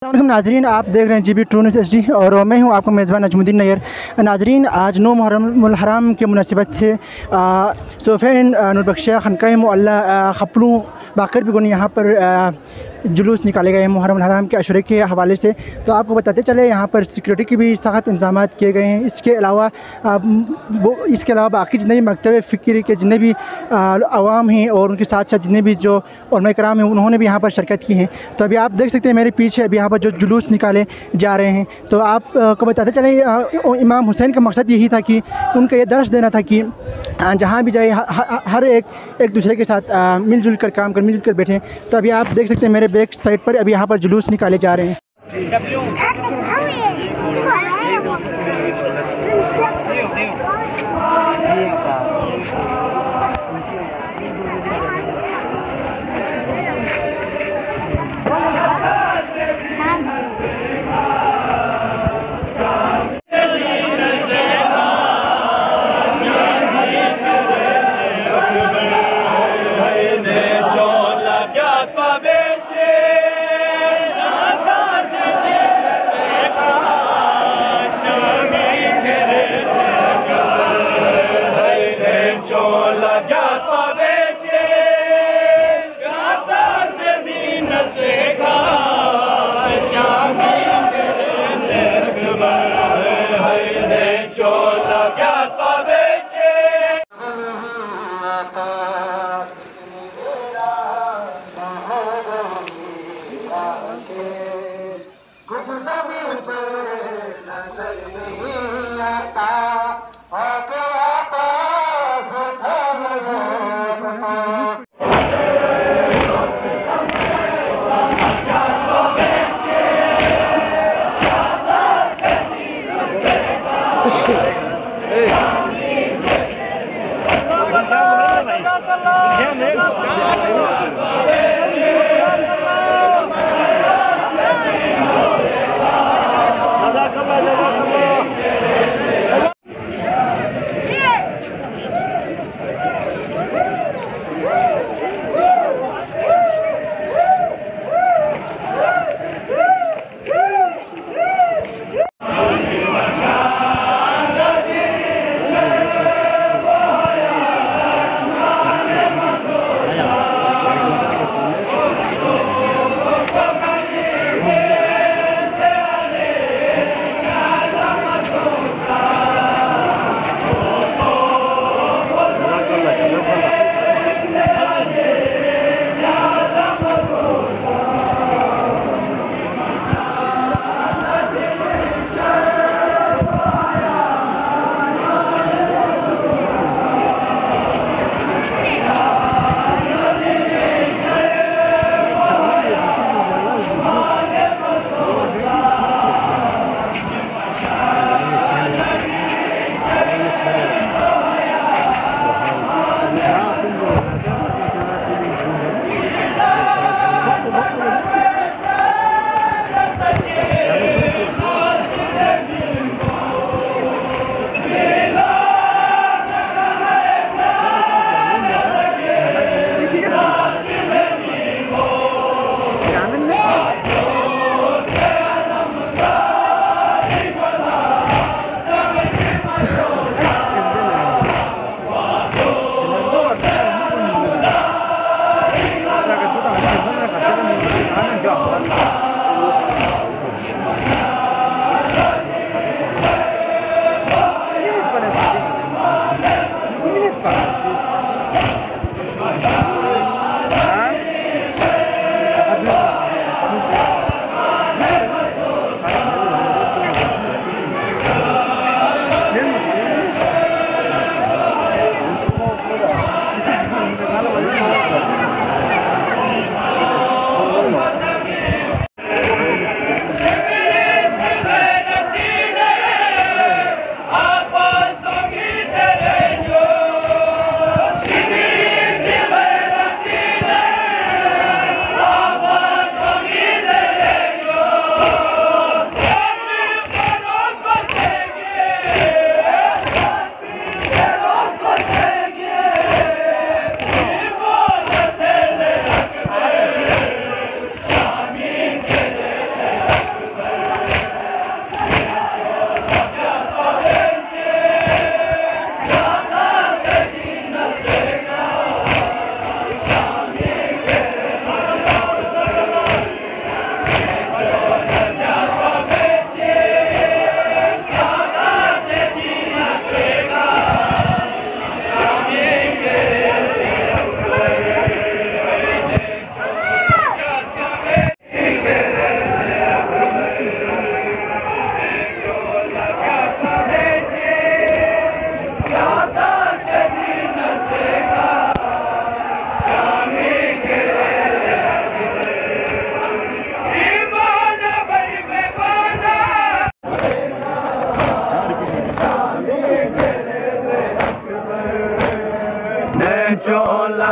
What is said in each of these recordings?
अस्सलाम नाजरीन, आप देख रहे हैं GB ट्रू न्यूज़ HD और मैं हूं आपका मेज़बान नजमुद्दीन नैयर। नाजरीन, आज 9 मुहर्रम हराम के मुनासिबत से सोफ़ैन नूरबख्शिया खनक़ाह मुअल्ला खपलू बाकर बिगुन यहाँ पर जुलूस निकाले गए हैं मुहर्रम हराम के अशरे के हवाले से। तो आपको बताते चले यहाँ पर सिक्योरिटी के भी सख्त इंतजाम किए गए हैं। इसके अलावा बाकी जितने भी मकतब फ़िक्र के जितने भी अवाम हैं और उनके साथ साथ जितने भी जो उलमा कराम हैं उन्होंने भी यहाँ पर शिरकत की है। तो अभी आप देख सकते हैं मेरे पीछे अभी यहाँ पर जो जुलूस निकाले जा रहे हैं। तो आपको बताते चलें इमाम हुसैन का मकसद यही था कि उनका ये दर्श देना था कि जहाँ भी जाए हर एक दूसरे के साथ मिलजुल कर काम कर मिलजुल कर बैठें। तो अभी आप देख सकते हैं मेरे बैक साइड पर अभी यहाँ पर जुलूस निकाले जा रहे हैं।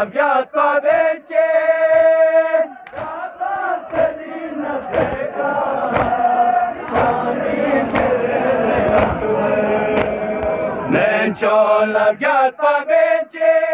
l'abbiat pavece Mencio l'abbiat pavece